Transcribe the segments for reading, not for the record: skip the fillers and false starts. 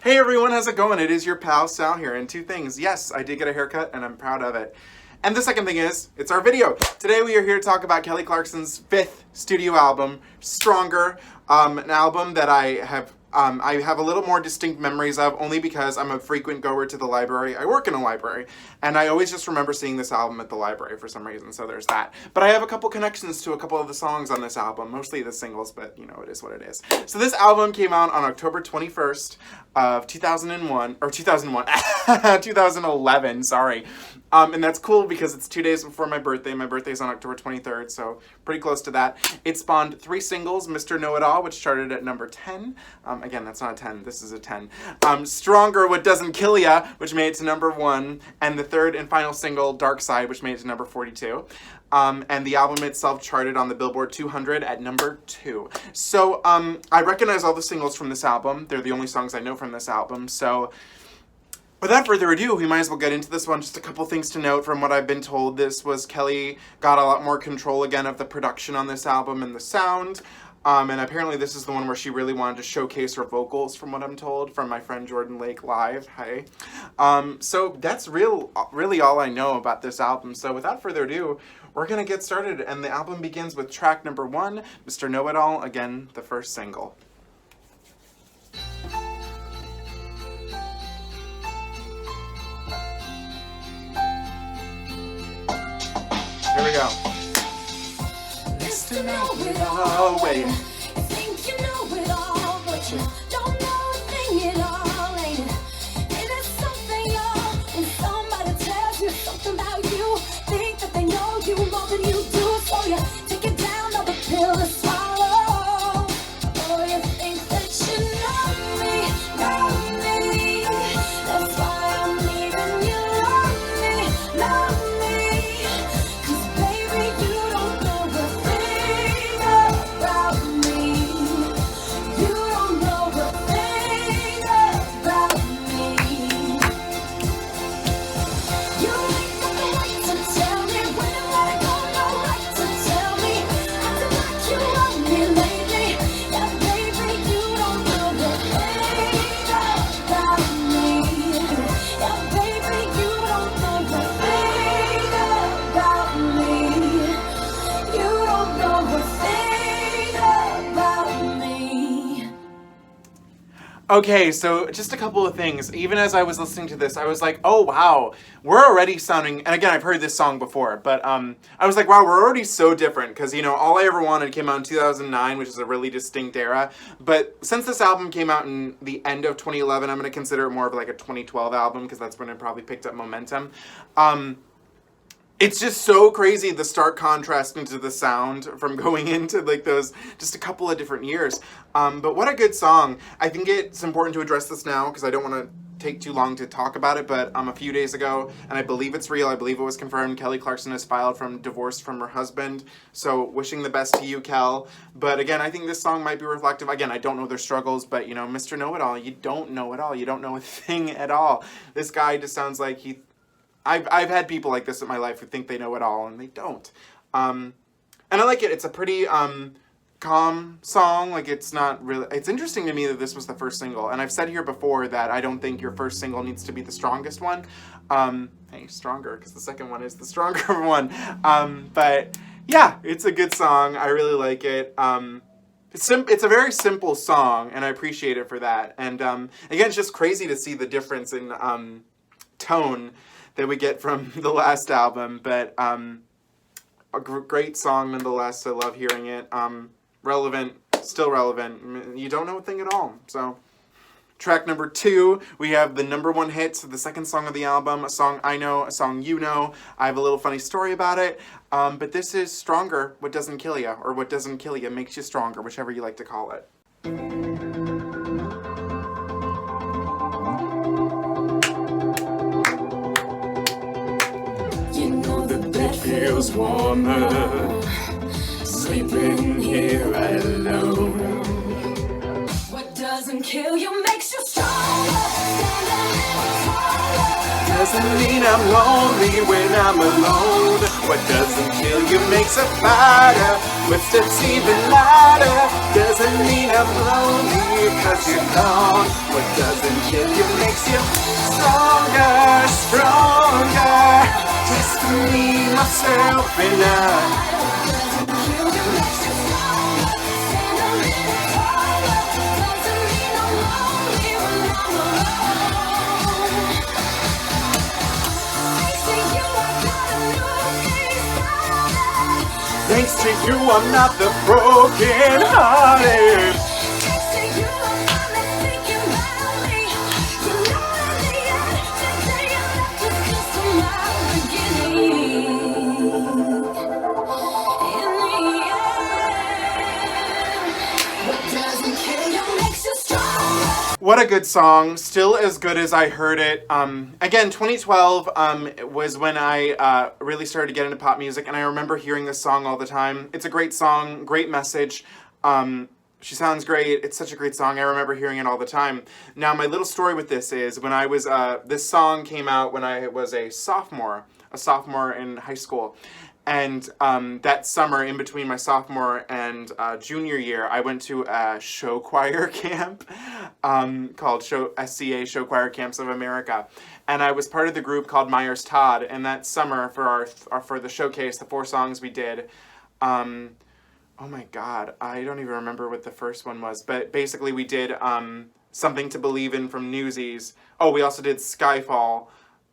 Hey everyone, how's it going? It is your pal Sal here, and two things. Yes, I did get a haircut, and I'm proud of it. And the second thing is, it's our video. Today we are here to talk about Kelly Clarkson's 5th studio album, Stronger, an album that I have a little more distinct memories of, only because I'm a frequent goer to the library. I work in a library, and I always just remember seeing this album at the library for some reason, so there's that. But I have a couple connections to a couple of the songs on this album, mostly the singles, but you know, it is what it is. So this album came out on October 21st of 2011, sorry. And that's cool because it's 2 days before my birthday. My birthday's on October 23rd, so pretty close to that. It spawned 3 singles, Mr. Know-It-All, which charted at number 10. Again, that's not a 10, this is a 10. Stronger, What Doesn't Kill Ya, which made it to number 1. And the third and final single, Dark Side, which made it to number 42. And the album itself charted on the Billboard 200 at number 2. So I recognize all the singles from this album. They're the only songs I know from this album, so without further ado, we might as well get into this one. Just a couple things to note from what I've been told. This was Kelly got a lot more control again of the production on this album and the sound. And apparently this is the one where she really wanted to showcase her vocals, from what I'm told, from my friend Jordan Lake live. Hi. So that's really all I know about this album. So without further ado, we're going to get started. And the album begins with track number 1, Mr. Know-It-All, again, the first single. Here we go. Mr. Know-It-All, wait. You think you know it all, but you don't know a thing at all, ain't it? Ain't it something, y'all? When somebody tells you something about you, think that they know you more than you do, so you take it down, another pill to swallow. Oh, you think that you know me. That's why I'm leaving you lonely. Okay, so just a couple of things. Even as I was listening to this, I was like, oh wow, we're already sounding, and again, I've heard this song before, but I was like, wow, we're already so different, because, you know, All I Ever Wanted came out in 2009, which is a really distinct era, but since this album came out in the end of 2011, I'm going to consider it more of like a 2012 album, because that's when it probably picked up momentum. It's just so crazy, the stark contrast into the sound from going into like those, just a couple of different years. But what a good song. I think it's important to address this now because I don't want to take too long to talk about it, but a few days ago, and I believe it's real, I believe it was confirmed, Kelly Clarkson has filed for divorce from her husband. So wishing the best to you, Kel. But again, I think this song might be reflective. Again, I don't know their struggles, but you know, Mr. Know-It-All, you don't know it all. You don't know a thing at all. This guy just sounds like I've had people like this in my life who think they know it all, and they don't. And I like it. It's a pretty calm song. Like, it's not really... It's interesting to me that this was the first single. And I've said here before that I don't think your first single needs to be the strongest one. Hey, Stronger, because the second one is the stronger one. But, yeah, it's a good song. I really like it. It's a very simple song, and I appreciate it for that. And, again, it's just crazy to see the difference in tone that we get from the last album, but a great song nonetheless. I love hearing it. Relevant, still relevant. You don't know a thing at all. So, track number 2, we have the number 1 hit, the second song of the album, a song I know, a song you know. I have a little funny story about it, but this is Stronger, What Doesn't Kill Ya, or What Doesn't Kill Ya Makes You Stronger, whichever you like to call it. Feels warmer, sleeping here alone. What doesn't kill you makes you stronger. Doesn't mean I'm lonely when I'm alone. What doesn't kill you makes a fighter. Footsteps even louder. Doesn't mean I'm lonely, cause you're gone. What doesn't kill you makes you stronger, stronger. Just to me, myself, and I. Thanks to you, I'm not the broken hearted. What a good song. Still as good as I heard it. Again, 2012 was when I really started to get into pop music, and I remember hearing this song all the time. It's a great song, great message. She sounds great. It's such a great song. I remember hearing it all the time. Now, my little story with this is when I was, this song came out when I was a sophomore in high school. And that summer, in between my sophomore and junior year, I went to a show choir camp called SCA, Show Choir Camps of America. And I was part of the group called Myers Todd. And that summer, for for the showcase, the 4 songs we did, oh my God, I don't even remember what the first one was. But basically, we did Something to Believe in from Newsies. Oh, we also did Skyfall.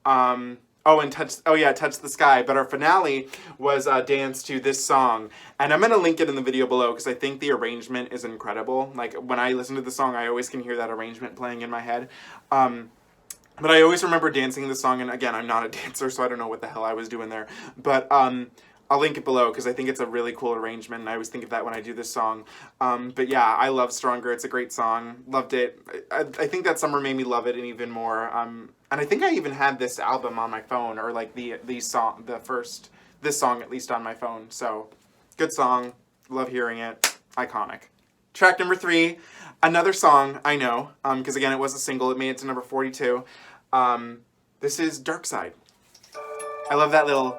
Touch the Sky. But our finale was Dance to this song. And I'm going to link it in the video below because I think the arrangement is incredible. Like, when I listen to the song, I always can hear that arrangement playing in my head. But I always remember dancing the song, and again, I'm not a dancer, so I don't know what the hell I was doing there. But I'll link it below because I think it's a really cool arrangement, and I always think of that when I do this song. But yeah, I love Stronger. It's a great song. Loved it. I think that summer made me love it and even more. And I think I even had this album on my phone, or like this song at least on my phone. So, good song. Love hearing it. Iconic. Track number 3, another song I know, because again, it was a single. It made it to number 42. This is Dark Side. I love that little,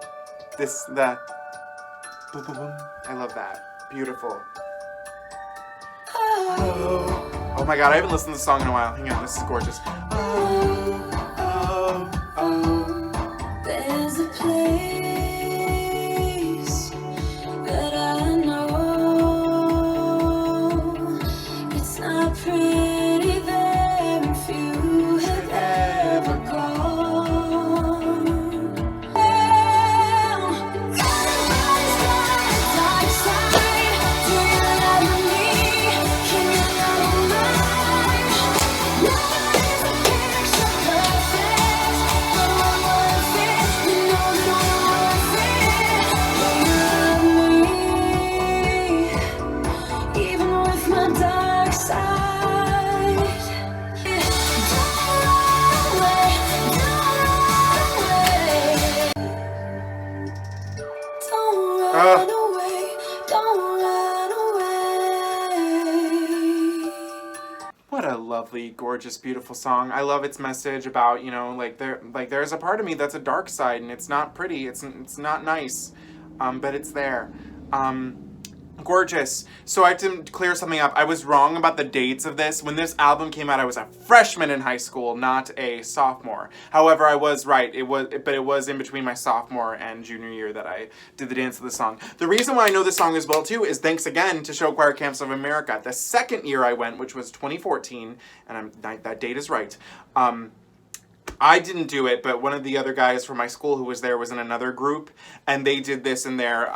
boom, boom, boom. I love that. Beautiful. Oh my God, I haven't listened to this song in a while. Hang on, this is gorgeous. There's a place that I know. It's not pretty there if you have ever gone. Everybody's got a dark side. Do you love me? Can you love mine? Nobody's a picture perfect, but one worth it. You know that one worth it. You love me, even with my dark side. Yeah. Don't run away, don't run away. What a lovely, gorgeous, beautiful song. I love its message about, you know, there's a part of me that's a dark side, and it's not pretty, it's not nice, but it's there. Gorgeous. So I have to clear something up. I was wrong about the dates of this. When this album came out, I was a freshman in high school, not a sophomore. However, I was right. It was in between my sophomore and junior year that I did the dance of the song. The reason why I know this song as well too is thanks again to Show Choir Camps of America. The second year I went, which was 2014, and that date is right. I didn't do it, but one of the other guys from my school who was there was in another group, and they did this in their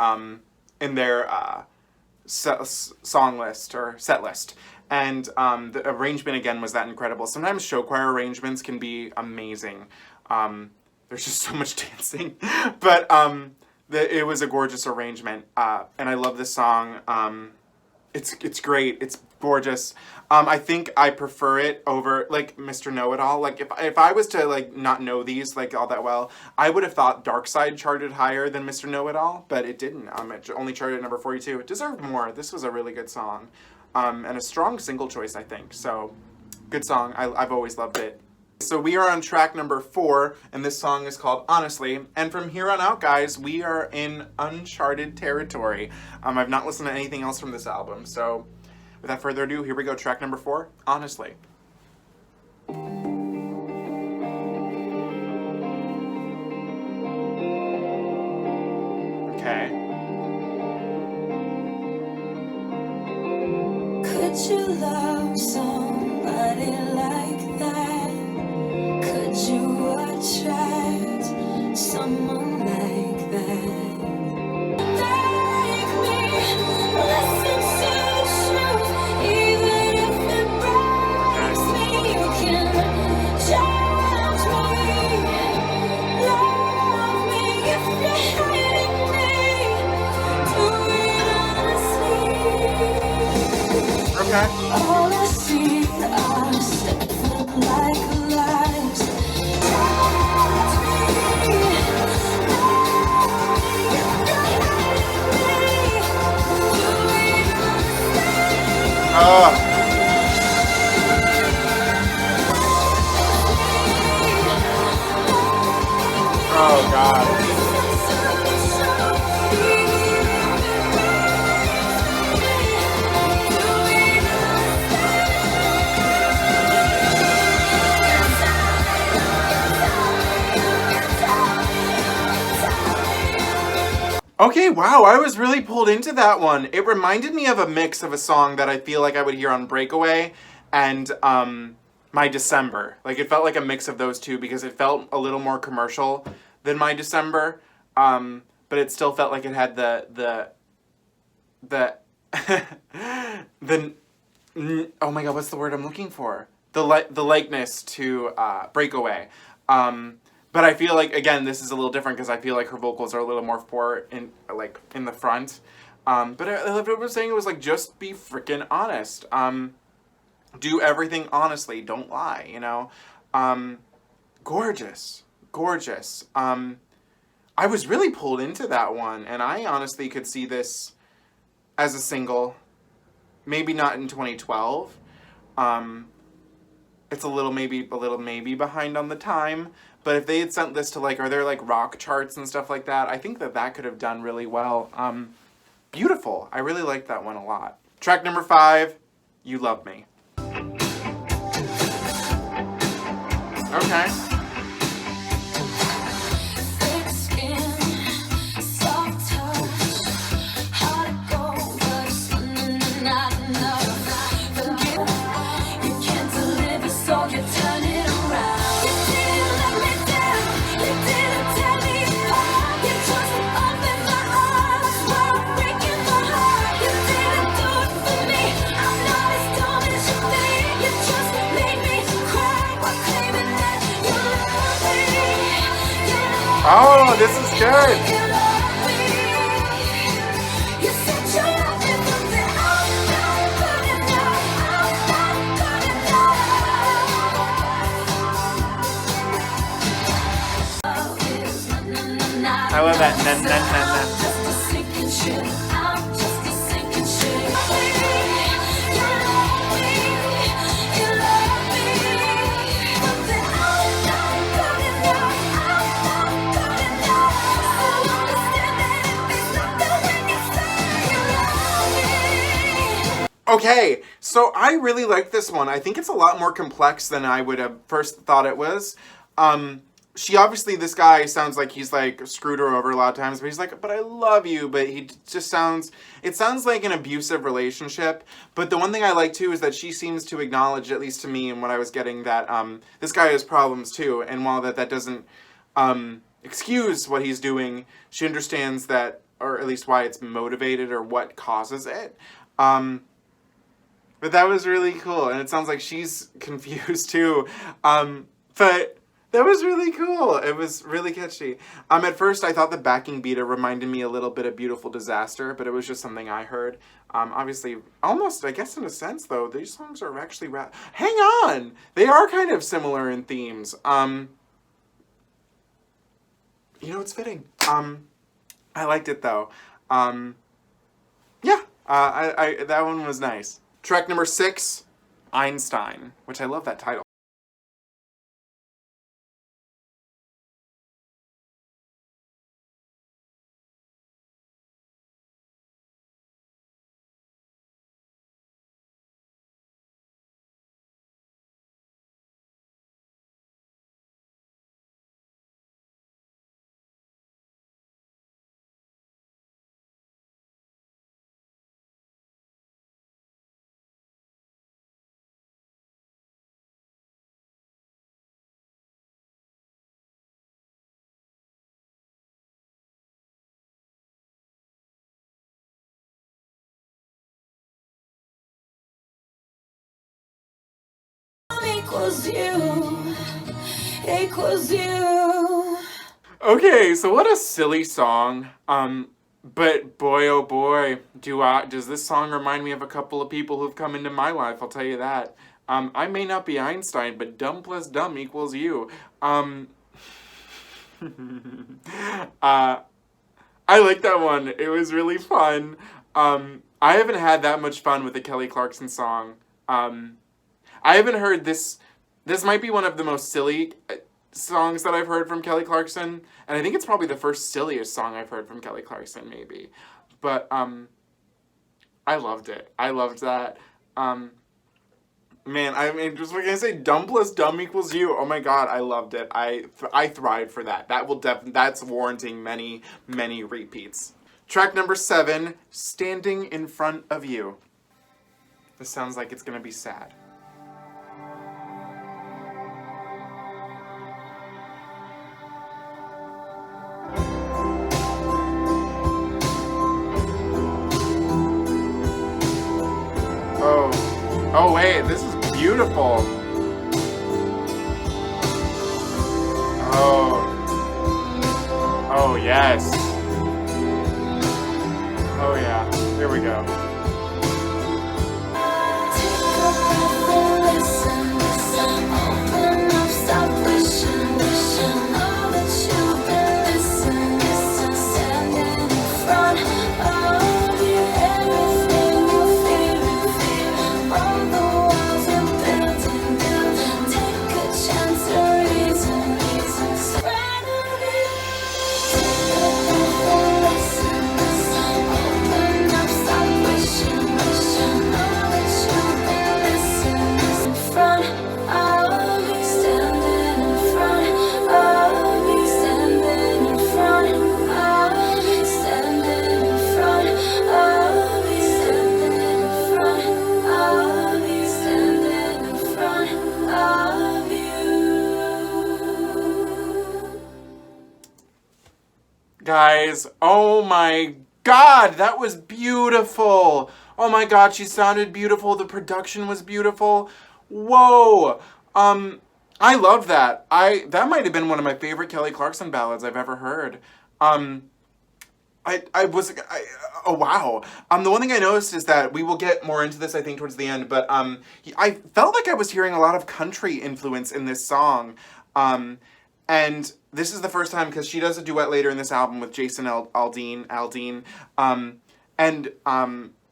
song list or set list, and the arrangement again was that incredible. Sometimes show choir arrangements can be amazing. There's just so much dancing, but it was a gorgeous arrangement, and I love this song. It's great. It's gorgeous. I think I prefer it over like Mr. Know-It-All. Like if I was to like not know these like all that well, I would have thought Dark Side charted higher than Mr. Know-It-All, but it didn't. It only charted at number 42. It deserved more. This was a really good song, and a strong single choice, I think. So, good song. I've always loved it. So we are on track number 4, and this song is called Honestly. And from here on out, guys, we are in uncharted territory. I've not listened to anything else from this album, so without further ado, here we go. Track number 4, Honestly. Okay. Could you love somebody like that? Could you attract someone like that? Make me listen to the truth, even if it breaks me. You can judge me, love me if you're hating me. Do it honestly. Okay. All I see are steps that like lies. Oh, God. Okay, wow, I was really pulled into that one. It reminded me of a mix of a song that I feel like I would hear on Breakaway and My December. Like, it felt like a mix of those two because it felt a little more commercial than My December, but it still felt like it had the oh my god, what's the word I'm looking for? The likeness to Breakaway. But I feel like, again, this is a little different because I feel like her vocals are a little more in the front. But I loved what it was saying. It was like, just be freaking honest. Do everything honestly. Don't lie, you know? Gorgeous. Gorgeous. I was really pulled into that one, and I honestly could see this as a single. Maybe not in 2012. It's a little maybe behind on the time. But if they had sent this to are there rock charts and stuff like that, I think that could have done really well. Beautiful. I really liked that one a lot. Track number 5, You Love Me. Okay. Oh, this is good. I love that. Na, na, na, na. Okay, so I really like this one. I think it's a lot more complex than I would have first thought it was. She obviously, this guy sounds like he's screwed her over a lot of times, but he's like, but I love you, but he just it sounds like an abusive relationship. But the one thing I like too is that she seems to acknowledge, at least to me and what I was getting, that this guy has problems too, and while that doesn't excuse what he's doing, she understands that, or at least why it's motivated or what causes it. But that was really cool, and it sounds like she's confused too. But that was really cool. It was really catchy. At first, I thought the backing beat reminded me a little bit of Beautiful Disaster, but it was just something I heard. Obviously, almost, I guess in a sense, though, these songs are actually hang on! They are kind of similar in themes. You know, it's fitting. I liked it, though. Yeah, that one was nice. Track number 6, Einstein, which I love that title. equals you, equals you. Okay, so what a silly song. But boy, oh boy, does this song remind me of a couple of people who've come into my life, I'll tell you that. I may not be Einstein, but dumb plus dumb equals you. I like that one. It was really fun. I haven't had that much fun with a Kelly Clarkson song. I haven't heard this. This might be one of the most silly songs that I've heard from Kelly Clarkson, and I think it's probably the first silliest song I've heard from Kelly Clarkson, maybe. But I loved it. I loved that. Man, I mean, just what can I say? Dumb plus dumb equals you. Oh my god, I loved it. I thrived for that. That's warranting many, many repeats. Track number 7, Standing in Front of You. This sounds like it's gonna be sad. Oh wait, this is beautiful. Oh yes. Oh yeah, here we go. Guys, oh my god, that was beautiful. Oh my god, she sounded beautiful. The production was beautiful. Whoa. I love that. That might have been one of my favorite Kelly Clarkson ballads I've ever heard. Oh wow. The one thing I noticed is that we will get more into this, I think, towards the end, but I felt like I was hearing a lot of country influence in this song. And this is the first time, because she does a duet later in this album with Jason Aldean.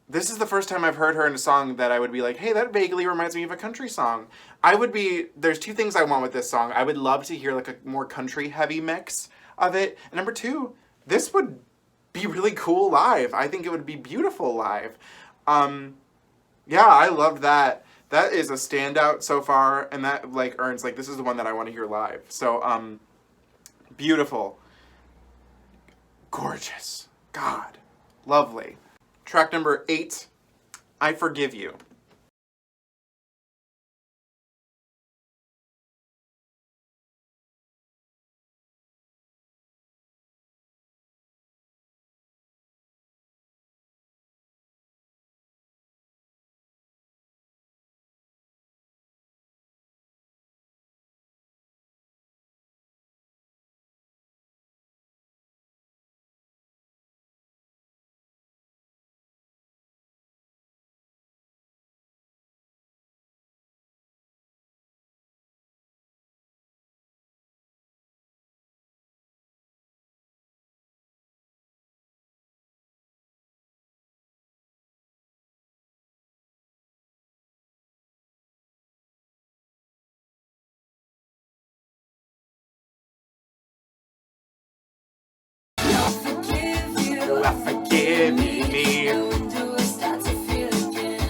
This is the first time I've heard her in a song that I would be like, hey, that vaguely reminds me of a country song. There's two things I want with this song. I would love to hear like a more country heavy mix of it. And number 2, this would be really cool live. I think it would be beautiful live. Yeah, I loved that. That is a standout so far, and that like earns like this is the one that I want to hear live. So beautiful. Gorgeous. God. Lovely. Track number 8, I Forgive You. I forgive me.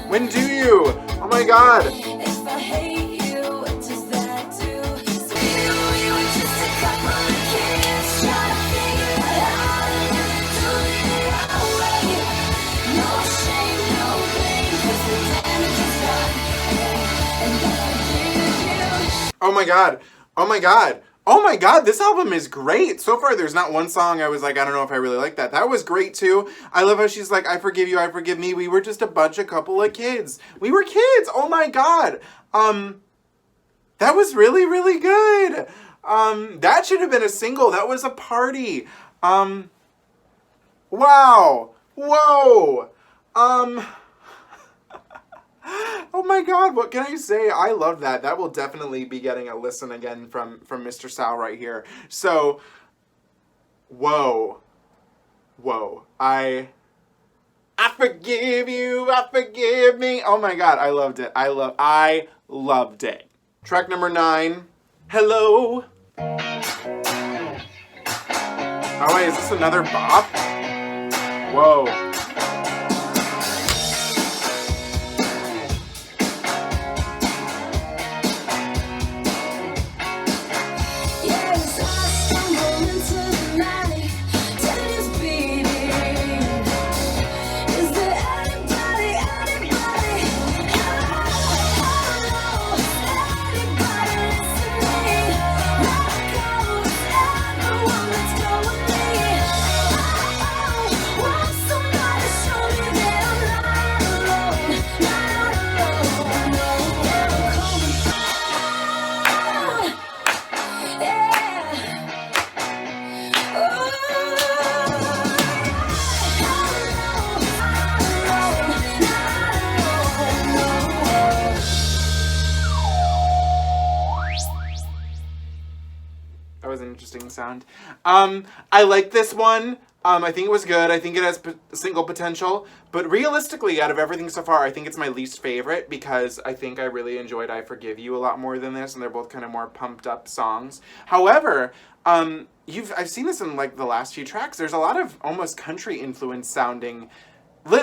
When do you? Oh my god. If I hate you, what does that do? So you were just a couple of kids trying to figure it out, and you're doing it our way. No shame, no blame, 'cause the damage is done. And I forgive you. Oh my god. Oh my god. Oh my god, this album is great. So far, there's not one song I was like, I don't know if I really like that. That was great, too. I love how she's like, I forgive you, I forgive me. We were just a couple of kids. We were kids. Oh my god. That was really, really good. That should have been a single. That was a party. Wow. Whoa. Oh my God, what can I say? I love that. That will definitely be getting a listen again from Mr. Sal right here. So, whoa. I forgive you, I forgive me. Oh my God, I loved it. I loved it. Track number 9, Hello. Oh wait, is this another bop? Whoa. Yes, I stumble into the night, tennis beating. Is there anybody? Hello, anybody listening? Let go, everyone, let's go with me. Won't somebody show me that I'm not alone? Not alone, no, I'm coming home. That was an interesting sound. I like this one. I think it was good. I think it has single potential. But realistically, out of everything so far, I think it's my least favorite because I think I really enjoyed I Forgive You a lot more than this, and they're both kind of more pumped up songs. However, I've seen this in like the last few tracks. There's a lot of almost country influence sounding,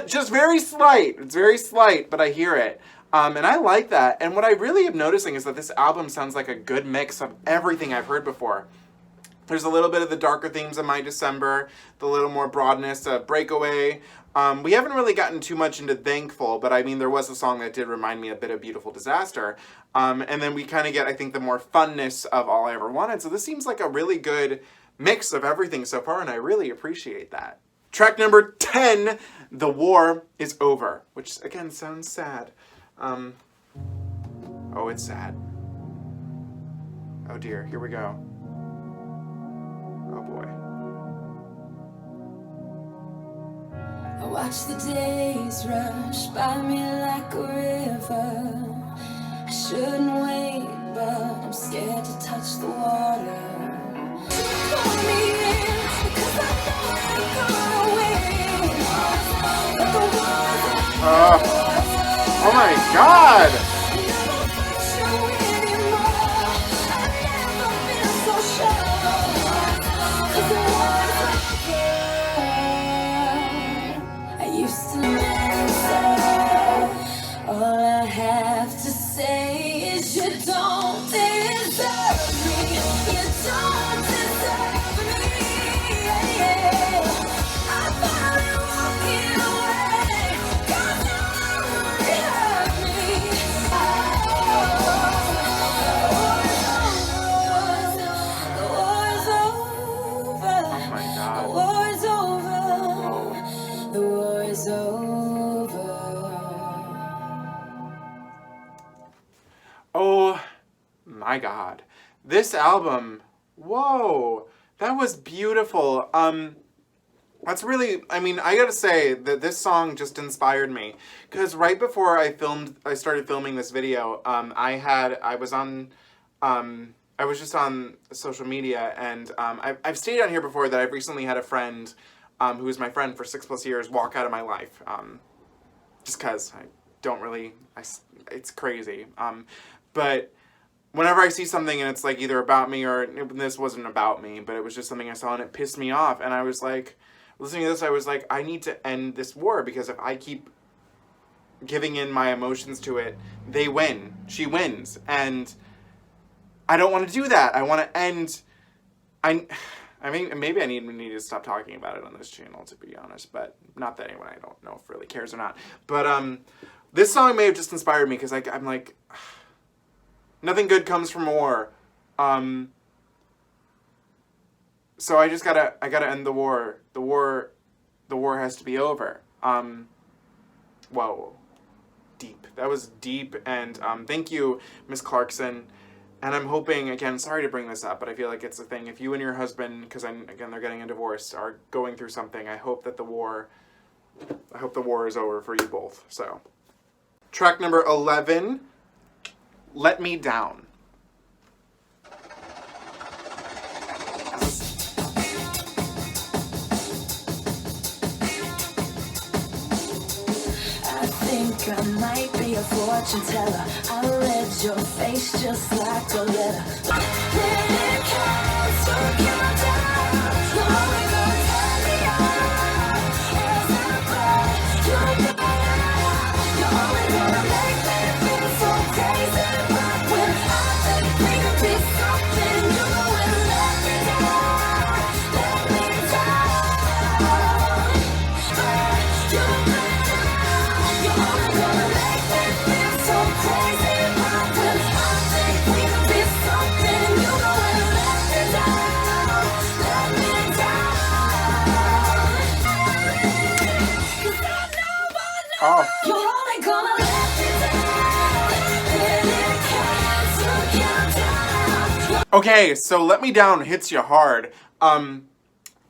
just very slight. It's very slight, but I hear it. And I like that. And what I really am noticing is that this album sounds like a good mix of everything I've heard before. There's a little bit of the darker themes of My December, the little more broadness of Breakaway. We haven't really gotten too much into Thankful, but I mean, there was a song that did remind me a bit of Beautiful Disaster. And then we kind of get, I think, the more funness of All I Ever Wanted. So this seems like a really good mix of everything so far, and I really appreciate that. Track number 10, The War Is Over, which again sounds sad. Oh, it's sad. Oh dear, here we go. Oh boy. I watch the days rush by me like a river. I shouldn't wait, but I'm scared to touch the water. Pull me in, because I know I'm gonna win. But the war's over. Oh my God! I never felt you anymore. I've never been so sure. 'Cause the war's over. I used to answer. All I have to say is you don't deserve me. You don't deserve me. I found you walking away. 'Cause you only hurt me. The war's over. Oh my God. The war's over. Whoa. The war is over. Oh my God. This album, whoa, that was beautiful. That's really, I mean, I gotta say that this song just inspired me. Because right before I started filming this video, I was just on social media, and I've stated on here before that I've recently had a friend, who was my friend for 6+ years, walk out of my life. Just because I don't really, it's crazy. But whenever I see something and it's like either about me or, this wasn't about me, but it was just something I saw and it pissed me off, and I was like, listening to this, I was like, I need to end this war, because if I keep giving in my emotions to it, they win. She wins. And I don't want to do that. I want to end... I mean, maybe I need to stop talking about it on this channel, to be honest, but not that anyone I don't know if really cares or not. But this song may have just inspired me, because I'm like, nothing good comes from war. So I gotta end the war. The war has to be over. Whoa. Deep. That was deep, and thank you, Miss Clarkson. And I'm hoping, again, sorry to bring this up, but I feel like it's a thing. If you and your husband, because again, they're getting a divorce, are going through something, I hope the war is over for you both. So, track number 11, Let Me Down. I might be a fortune teller. I read your face just like a letter. When it comes to countdown, you're only gonna turn me on. As I pray, you're only gonna make me feel so crazy. But when I think we could be something, you will let me down. Let me down. You're only gonna make me feel so crazy. But when I think we could be something, you will let me down. Let me down. 'Cause I know Oh. you're only gonna let me down. When it comes to countdown. Okay, so Let Me Down hits you hard.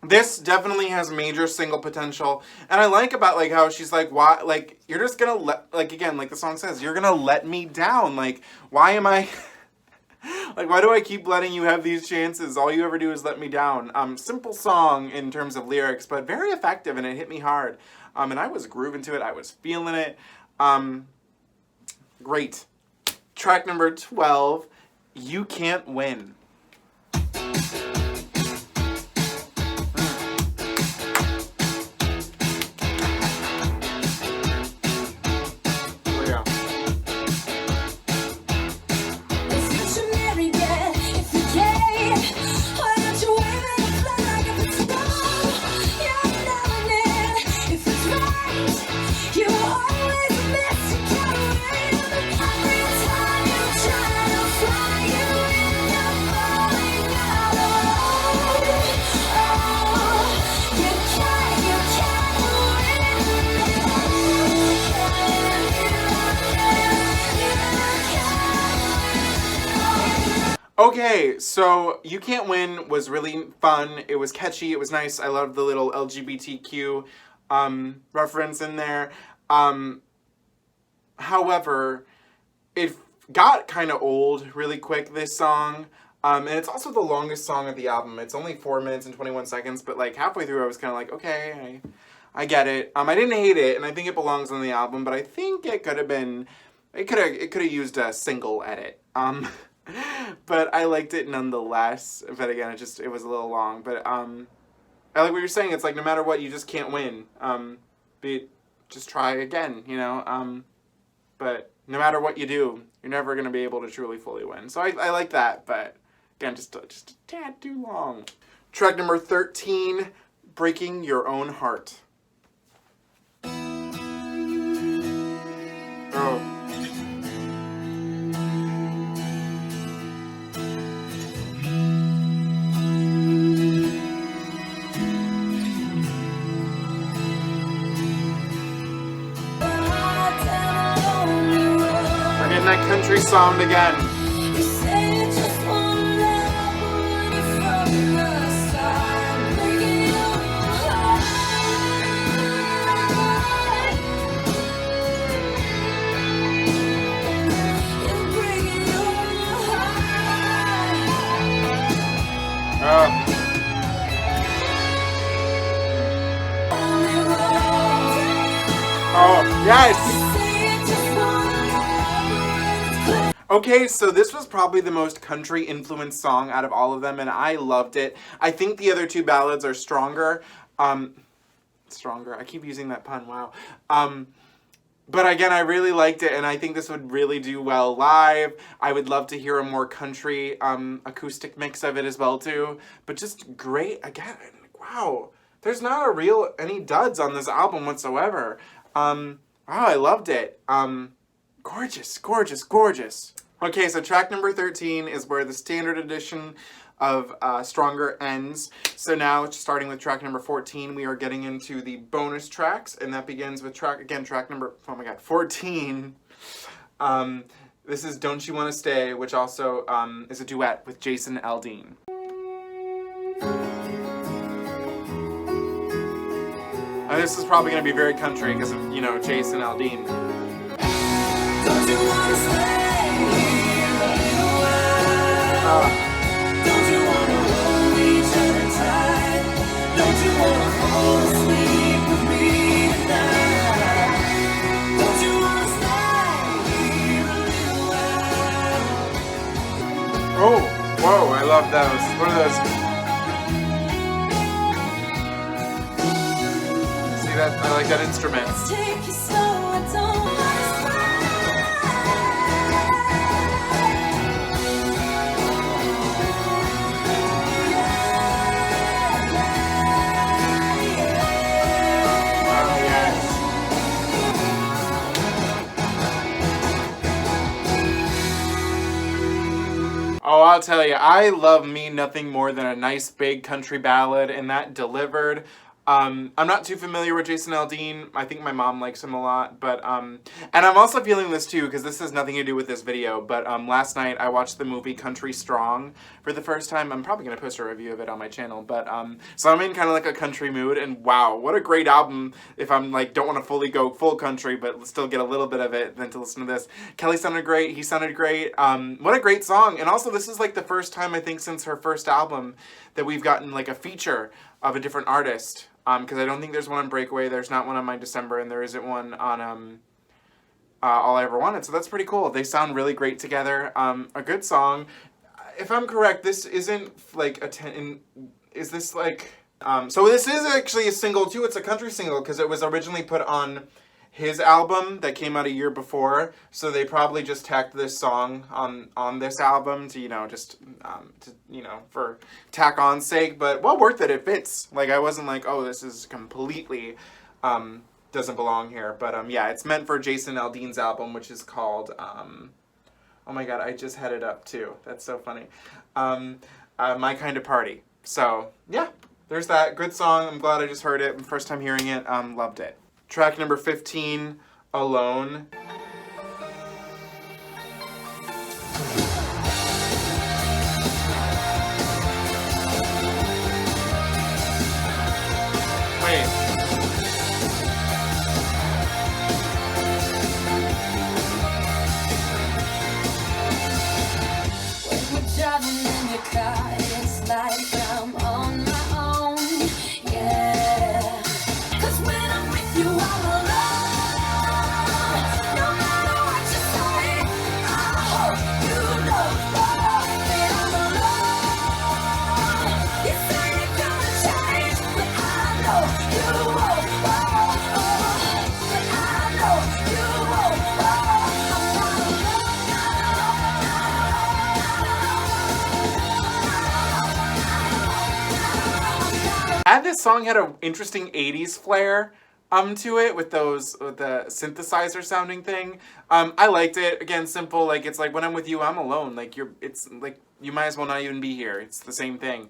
This definitely has major single potential, and I like about like how she's like, why, like, you're just gonna let, like, again, like the song says, you're gonna let me down. Like, why am I like, why do I keep letting you have these chances? All you ever do is let me down. Simple song in terms of lyrics, but very effective, and it hit me hard. And I was grooving to it, I was feeling it. Great. Track number 12, You Can't Win. Okay, so You Can't Win was really fun. It was catchy. It was nice. I loved the little LGBTQ reference in there. However, it got kind of old really quick, this song. And it's also the longest song of the album. It's only 4 minutes and 21 seconds, but like halfway through I was kind of like, okay, I get it. I didn't hate it, and I think it belongs on the album, but I think it could have been, it could have used a single edit. But I liked it nonetheless. But again, it was a little long. But I like what you're saying. It's like no matter what, you just can't win. Just try again, you know. But no matter what you do, you're never gonna be able to truly fully win. So I like that. But again, just a tad too long. Track number 13, Breaking Your Own Heart. Oh. We're getting that country sound again. You say you just wanna love, but when you're from the side, breaking your heart. You're breaking your heart. Oh, yes! You say you just wanna love, Okay, so this was probably the most country-influenced song out of all of them, and I loved it. I think the other two ballads are stronger. Stronger. I keep using that pun, wow. But again, I really liked it, and I think this would really do well live. I would love to hear a more country acoustic mix of it as well, too. But just great. Again, wow. There's not any duds on this album whatsoever. Wow, I loved it. Gorgeous, gorgeous, gorgeous. Okay, so track number 13 is where the standard edition of Stronger ends. So now, starting with track number 14, we are getting into the bonus tracks, and that begins with track number, oh my god, 14. This is Don't You Wanna Stay, which also is a duet with Jason Aldean. And this is probably going to be very country because of, you know, Jason Aldean. Don't you wanna stay here a little while? Don't you wanna hold each other tight? Don't you wanna fall asleep with me tonight? Don't you wanna stay here a little while? Oh, whoa, I love those. What are those? See that? I like that instrument. Take you slow, I don't wanna Oh, yes. Oh, I'll tell you, I love me nothing more than a nice big country ballad, and that delivered. I'm not too familiar with Jason Aldean. I think my mom likes him a lot, but and I'm also feeling this too because this has nothing to do with this video. But last night I watched the movie Country Strong for the first time. I'm probably gonna post a review of it on my channel. But so I'm in kind of like a country mood, and wow, what a great album! If I'm like don't want to fully go full country, but still get a little bit of it, then to listen to this. Kelly sounded great. He sounded great. What a great song! And also this is like the first time I think since her first album that we've gotten like a feature of a different artist. Because I don't think there's one on Breakaway, there's not one on My December, and there isn't one on All I Ever Wanted, so that's pretty cool. They sound really great together. A good song. If I'm correct, this isn't like is this like... so this is actually a single too, it's a country single, because it was originally put on his album that came out a year before, so they probably just tacked this song on this album to, you know, just to, you know, for tack on sake, but well worth it. It fits. Like I wasn't like, oh, this is completely doesn't belong here, but yeah, it's meant for Jason Aldean's album, which is called oh my god, I just had it up too. That's so funny. My Kind of Party. So yeah, there's that good song. I'm glad I just heard it. First time hearing it, loved it. Track number 15, Alone. Wait. When we're driving in your car, it's like I'm on my own, yeah. 'Cause when I'm with you, I'm alone. No matter what you say, I hope you know that I'm alone. You say you're gonna change, but I know you won't. But I know you won't. I'm not This song had an interesting 80s flair to it with the synthesizer sounding thing. I liked it. Again, simple, like it's like when I'm with you, I'm alone. Like it's like you might as well not even be here. It's the same thing.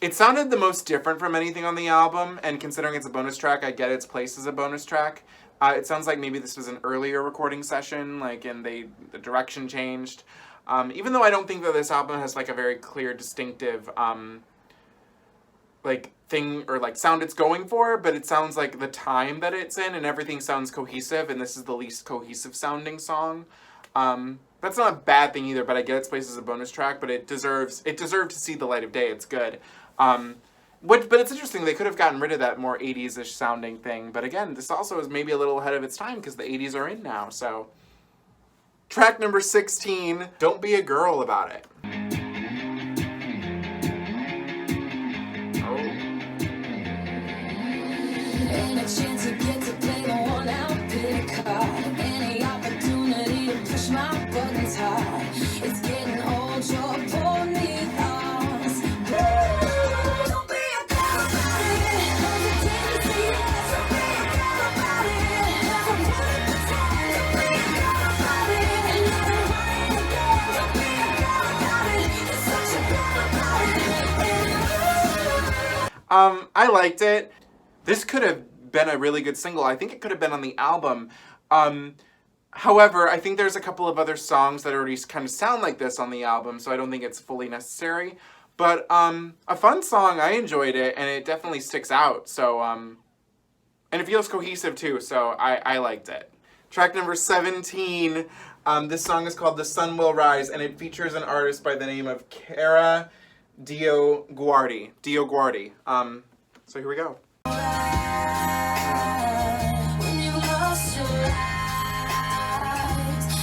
It sounded the most different from anything on the album, and considering it's a bonus track, I get its place as a bonus track. It sounds like maybe this was an earlier recording session, like, and the direction changed. Even though I don't think that this album has like a very clear, distinctive like thing or like sound it's going for, but it sounds like the time that it's in and everything sounds cohesive, and this is the least cohesive sounding song. That's not a bad thing either, but I get its place as a bonus track, but it deserved to see the light of day. It's good. But it's interesting, they could have gotten rid of that more 80s-ish sounding thing, but again, this also is maybe a little ahead of its time because the 80s are in now, so. Track number 16, Don't Be a Girl About It. Ain't a chance to get to play the one out pity card. Any opportunity to push my buttons hard. It's getting old, you're pulling me off. Don't be a girl about it. Hesitate to say yes. Don't be a girl about it. Never wanna pretend. Don't be a girl about it. And never mind again. Don't be a girl about it. You're such a girl about it. I liked it. This could have been a really good single. I think it could have been on the album. However, I think there's a couple of other songs that already kind of sound like this on the album, so I don't think it's fully necessary. But a fun song, I enjoyed it, and it definitely sticks out. So, and it feels cohesive too, so I liked it. Track number 17, this song is called The Sun Will Rise, and it features an artist by the name of Cara DioGuardi. DioGuardi. So here we go. When you lost your eyes,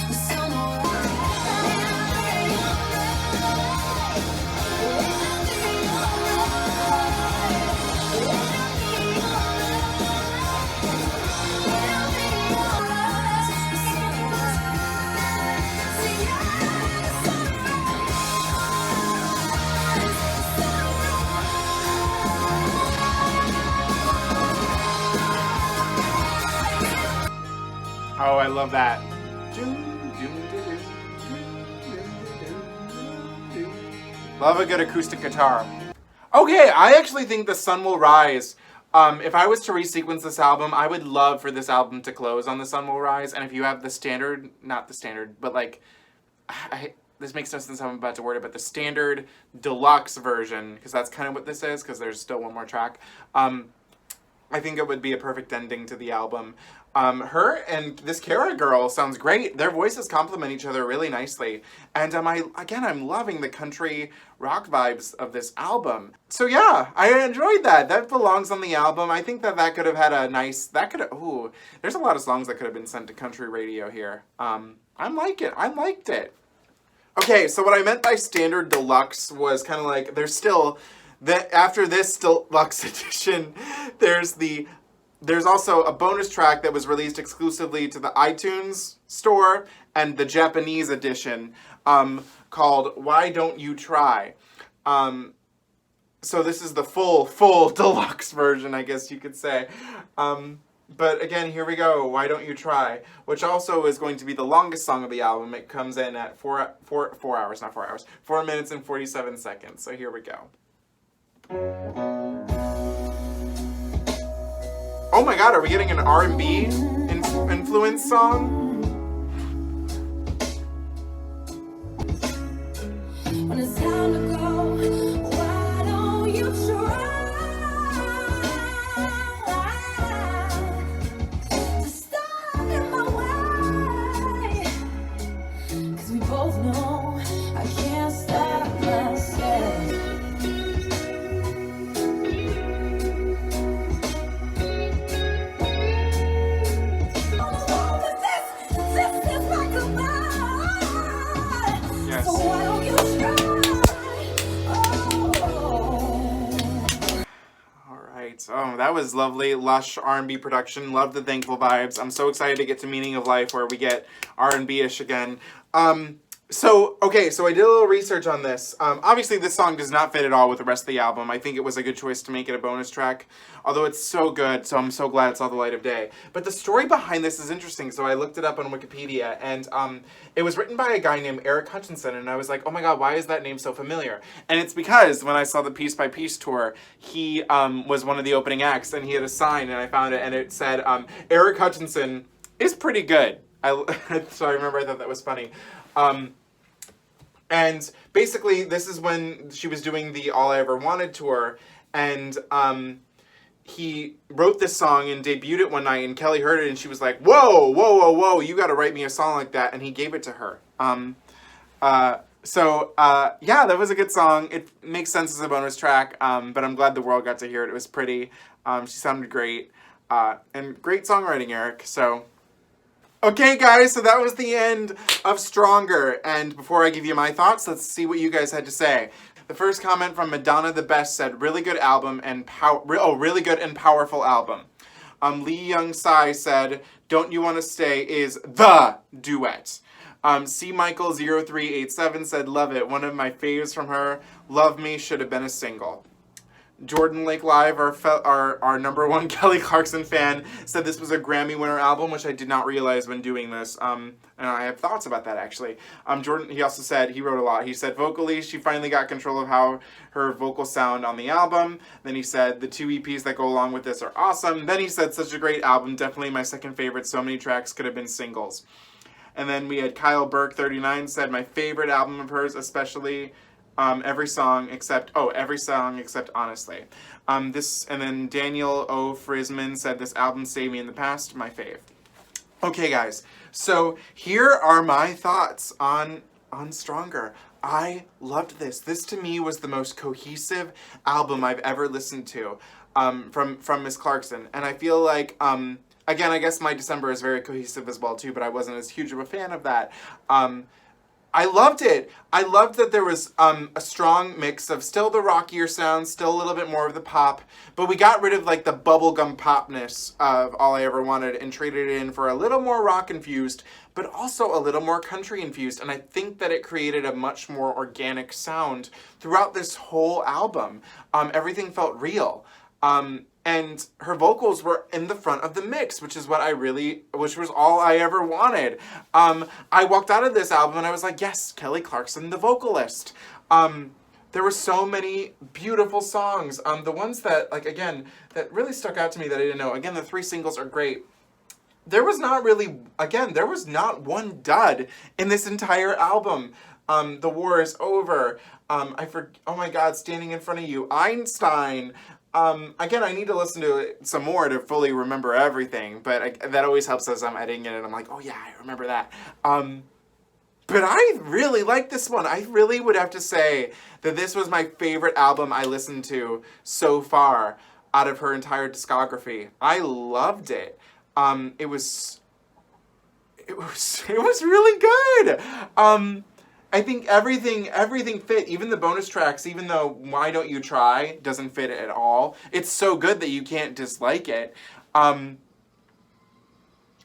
the sun will Oh, I love that. Love a good acoustic guitar. Okay, I actually think The Sun Will Rise. If I was to resequence this album, I would love for this album to close on The Sun Will Rise. And if you have the standard, not the standard, but like, this makes no sense how I'm about to word it, but the standard deluxe version, because that's kind of what this is, because there's still one more track. I think it would be a perfect ending to the album. Her and this Cara girl sounds great. Their voices complement each other really nicely. And I'm loving the country rock vibes of this album. So yeah, I enjoyed that. That belongs on the album. I think that could have had a nice, there's a lot of songs that could have been sent to country radio here. I like it. I liked it. Okay, so what I meant by standard deluxe was kind of like, after this Deluxe Edition, there's also a bonus track that was released exclusively to the iTunes store and the Japanese edition called Why Don't You Try. So this is the full deluxe version, I guess you could say. But again, here we go, Why Don't You Try, which also is going to be the longest song of the album. It comes in at 4 minutes and 47 seconds. So here we go. Oh my god, are we getting an R&B influence song? when it's time to go, why don't you try to stop in my way? 'Cause we both know I can't stop myself. Yes. So why don't you try? Alright, oh, that was lovely, lush R&B production. Love the thankful vibes. I'm so excited to get to Meaning of Life where we get R&B-ish again. So I did a little research on this. Obviously, this song does not fit at all with the rest of the album. I think it was a good choice to make it a bonus track, although it's so good, so I'm so glad it saw the light of day. But the story behind this is interesting, so I looked it up on Wikipedia, and it was written by a guy named Eric Hutchinson, and I was like, oh my god, why is that name so familiar? And it's because when I saw the Piece by Piece tour, he was one of the opening acts, and he had a sign, and I found it, and it said, Eric Hutchinson is pretty good. So I remember I thought that was funny. And basically, this is when she was doing the All I Ever Wanted tour, and he wrote this song and debuted it one night, and Kelly heard it, and she was like, whoa, you gotta write me a song like that, and he gave it to her. Yeah, that was a good song. It makes sense as a bonus track, but I'm glad the world got to hear it. It was pretty. She sounded great, and great songwriting, Eric, so... Okay, guys, so that was the end of Stronger, and before I give you my thoughts, let's see what you guys had to say. The first comment from Madonna the Best said, really good album and really good and powerful album. Lee Young Sai said, Don't You Want to Stay is the duet. C. Michael 0387 said, love it, one of my faves from her. Love Me should have been a single. Jordan Lake Live, our number one Kelly Clarkson fan, said this was a Grammy winner album, which I did not realize when doing this. And I have thoughts about that, actually. Jordan, he also said, he wrote a lot. He said, vocally, she finally got control of how her vocals sound on the album. Then he said, the 2 EPs that go along with this are awesome. Then he said, such a great album, definitely my second favorite. So many tracks could have been singles. And then we had Kyle Burke 39 said my favorite album of hers, especially every song except Honestly. And then Daniel O. Frisman said this album saved me in the past, my fave. Okay, guys, so here are my thoughts on Stronger. I loved this. This to me was the most cohesive album I've ever listened to from Miss Clarkson. And I feel like, again, I guess my December is very cohesive as well too, but I wasn't as huge of a fan of that. I loved it. I loved that there was a strong mix of still the rockier sound, still a little bit more of the pop, but we got rid of like the bubblegum popness of All I Ever Wanted and traded it in for a little more rock infused, but also a little more country infused. And I think that it created a much more organic sound throughout this whole album. Everything felt real. And her vocals were in the front of the mix, which was all I ever wanted. I walked out of this album and I was like, yes, Kelly Clarkson, the vocalist. There were so many beautiful songs. The ones that, like, again, that really stuck out to me that I didn't know. Again, the 3 singles are great. There was not one dud in this entire album. The War Is Over. Oh my God, Standing in Front of You. Einstein. Again, I need to listen to it some more to fully remember everything, but that always helps as I'm editing it, and I'm like, oh yeah, I remember that. But I really like this one. I really would have to say that this was my favorite album I listened to so far out of her entire discography. I loved it. It was really good. I think everything fit, even the bonus tracks, even though Why Don't You Try doesn't fit at all. It's so good that you can't dislike it. And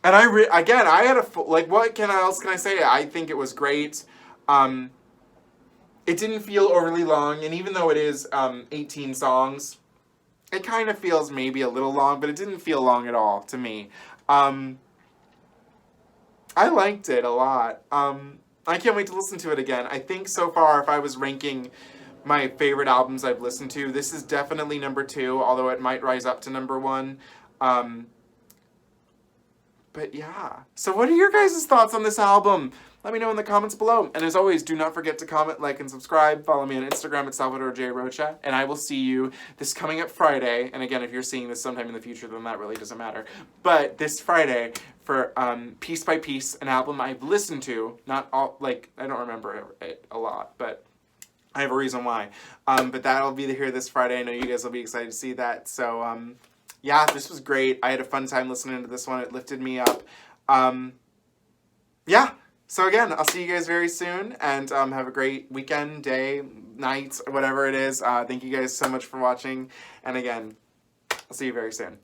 I had what else can I say? I think it was great. It didn't feel overly long, and even though it is 18 songs, it kind of feels maybe a little long, but it didn't feel long at all to me. I liked it a lot. I can't wait to listen to it again. I think so far, if I was ranking my favorite albums I've listened to, this is definitely number 2, although it might rise up to number 1. But yeah. So what are your guys' thoughts on this album? Let me know in the comments below. And as always, do not forget to comment, like, and subscribe. Follow me on Instagram at Salvador J. Rocha. And I will see you this coming up Friday. And again, if you're seeing this sometime in the future, then that really doesn't matter. But this Friday for Piece by Piece, an album I've listened to. Not all, like, I don't remember it a lot, but I have a reason why. But that'll be here this Friday. I know you guys will be excited to see that. So, yeah, this was great. I had a fun time listening to this one. It lifted me up. Yeah. So again, I'll see you guys very soon, and have a great weekend, day, night, whatever it is. Thank you guys so much for watching, and again, I'll see you very soon.